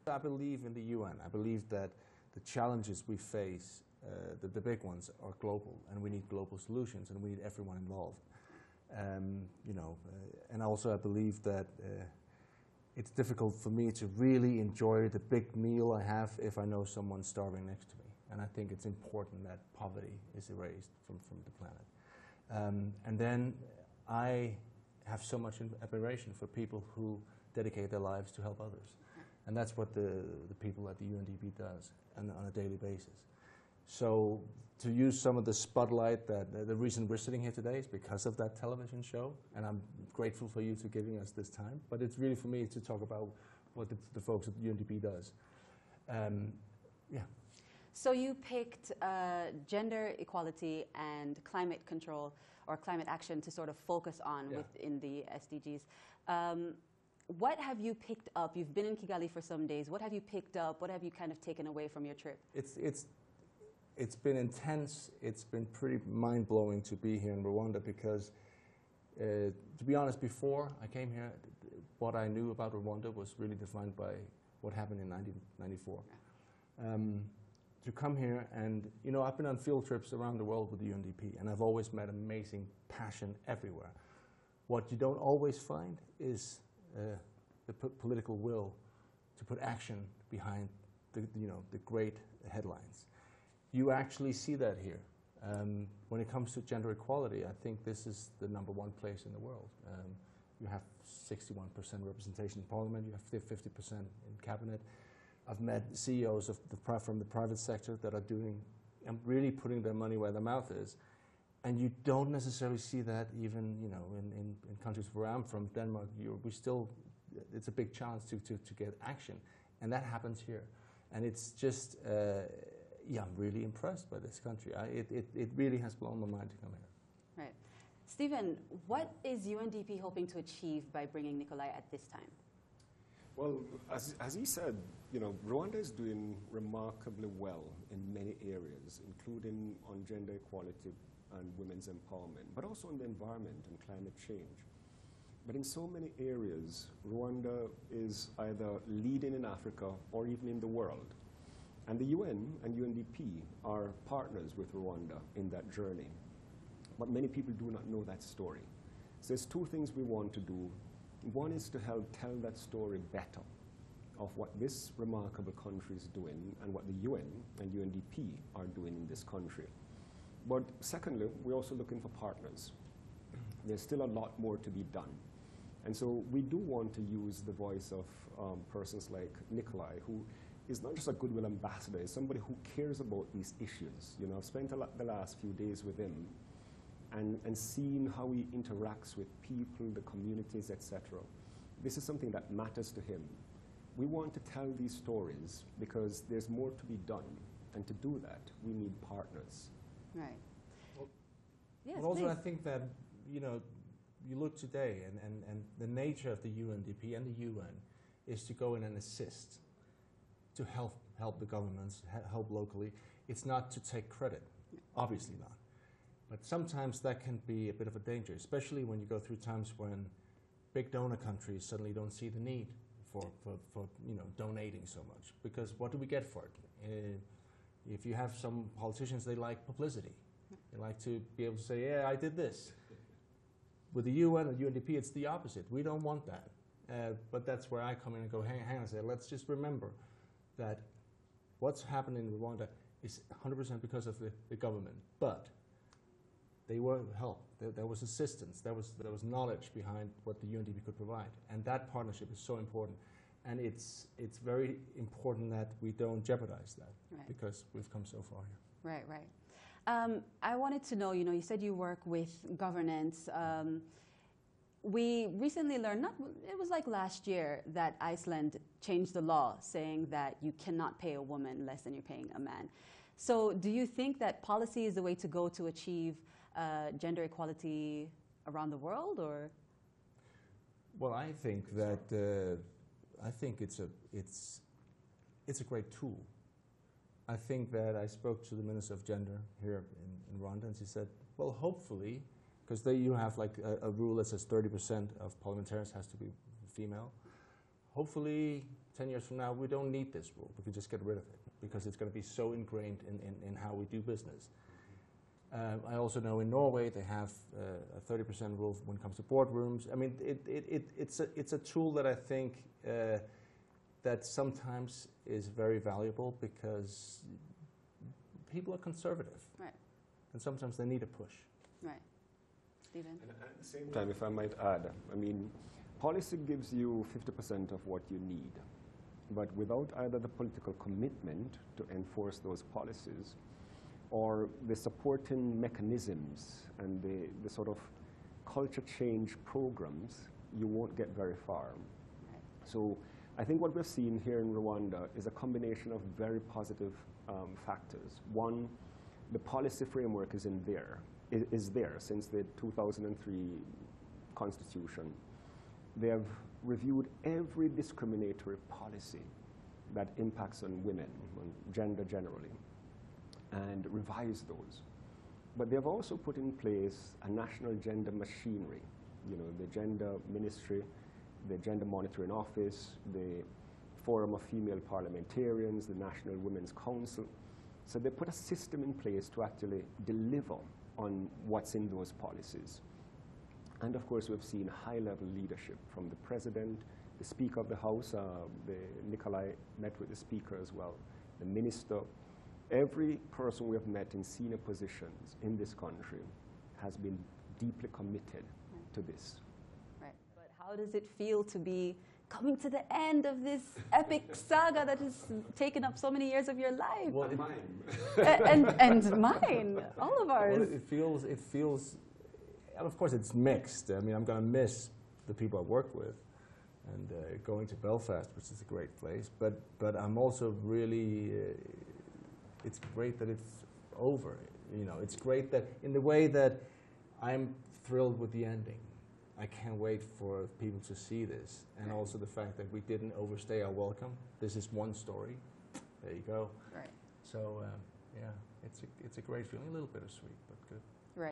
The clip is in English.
I believe in the UN. I believe that the challenges we face, the big ones, are global, and we need global solutions, and we need everyone involved. And also I believe that it's difficult for me to really enjoy the big meal I have if I know someone's starving next to me. And I think it's important that poverty is erased from the planet. And then I have so much admiration for people who dedicate their lives to help others. And that's what the people at the UNDP does on a daily basis. So to use some of the spotlight, that the reason we're sitting here today is because of that television show, and I'm grateful for you to giving us this time. But it's really for me to talk about what the folks at UNDP does. Yeah. So you picked gender equality and climate control or climate action to sort of focus on within the SDGs. What have you picked up? You've been in Kigali for some days. What have you picked up? What have you kind of taken away from your trip? It's been intense. It's been pretty mind-blowing to be here in Rwanda because, to be honest, before I came here, what I knew about Rwanda was really defined by what happened in 1994. To come here and, I've been on field trips around the world with the UNDP, and I've always met amazing passion everywhere. What you don't always find is the political will to put action behind the great headlines. You actually see that here. When it comes to gender equality, I think this is the #1 place in the world. You have 61% representation in parliament, you have 50% in cabinet. I've met CEOs from the private sector that are doing and really putting their money where their mouth is. And you don't necessarily see that even in countries where I'm from, Denmark. It's a big challenge to get action, and that happens here. And it's just, I'm really impressed by this country. It really has blown my mind to come here. Right. Stephen, what is UNDP hoping to achieve by bringing Nikolaj at this time? Well, as he said, Rwanda is doing remarkably well in many areas, including on gender equality and women's empowerment, but also on the environment and climate change. But in so many areas, Rwanda is either leading in Africa or even in the world. And the UN and UNDP are partners with Rwanda in that journey. But many people do not know that story. So there's two things we want to do. One is to help tell that story better of what this remarkable country is doing and what the UN and UNDP are doing in this country. But secondly, we're also looking for partners. There's still a lot more to be done. And so we do want to use the voice of persons like Nikolaj, who is not just a goodwill ambassador, he's somebody who cares about these issues. I've spent the last few days with him and seen how he interacts with people, the communities, etc. This is something that matters to him. We want to tell these stories because there's more to be done. And to do that, we need partners. Right. Well, yes, but also please. I think that, you look today and the nature of the UNDP and the UN is to go in and assist, to help the governments, help locally. It's not to take credit, obviously not. But sometimes that can be a bit of a danger, especially when you go through times when big donor countries suddenly don't see the need for donating so much. Because what do we get for it? If you have some politicians, they like publicity. They like to be able to say, yeah, I did this. With the UN and UNDP, it's the opposite. We don't want that. But that's where I come in and go, hang on a second, let's just remember that what's happening in Rwanda is 100% because of the government. But they were helped. There was assistance. There was knowledge behind what the UNDP could provide. And that partnership is so important. And it's very important that we don't jeopardize that, right, because we've come so far here. Right, right. I wanted to know, you said you work with governance. We recently learned, it was like last year, that Iceland changed the law saying that you cannot pay a woman less than you're paying a man. So do you think that policy is the way to go to achieve gender equality around the world, or? Well, I think that it's a great tool. I think that I spoke to the Minister of Gender here in Rwanda, and she said, well, hopefully, because you have like a rule that says 30% of parliamentarians has to be female. Hopefully 10 years from now, we don't need this rule. We can just get rid of it because it's going to be so ingrained in how we do business. I also know in Norway they have a 30% rule when it comes to boardrooms. I mean, it's a tool that I think that sometimes is very valuable because people are conservative. Right. And sometimes they need a push. Right. Stephen? And at the same time, if I might add, I mean, policy gives you 50% of what you need. But without either the political commitment to enforce those policies or the supporting mechanisms and the sort of culture change programs, you won't get very far. Right. So I think what we're seeing here in Rwanda is a combination of very positive factors. One, the policy framework is there since the 2003 constitution. They have reviewed every discriminatory policy that impacts on women, on gender generally, and revised those. But they have also put in place a national gender machinery, you know, the gender ministry, the gender monitoring office, the Forum of Female Parliamentarians, the National Women's Council. So they put a system in place to actually deliver on what's in those policies. And of course, we've seen high-level leadership from the president, the Speaker of the House, Nikolaj met with the Speaker as well, the minister. Every person we have met in senior positions in this country has been deeply committed to this. Right. But how does it feel to be coming to the end of this epic saga that has taken up so many years of your life? Well, mine. and mine, all of ours. Well, it feels, and of course it's mixed. I mean, I'm going to miss the people I work with and going to Belfast, which is a great place. But I'm also really, it's great that it's over. You know, it's great that in the way that I'm thrilled with the ending. I can't wait for people to see this, and also the fact that we didn't overstay our welcome. This is one story. There you go. Right. So yeah, it's a great feeling. A little bittersweet, but good.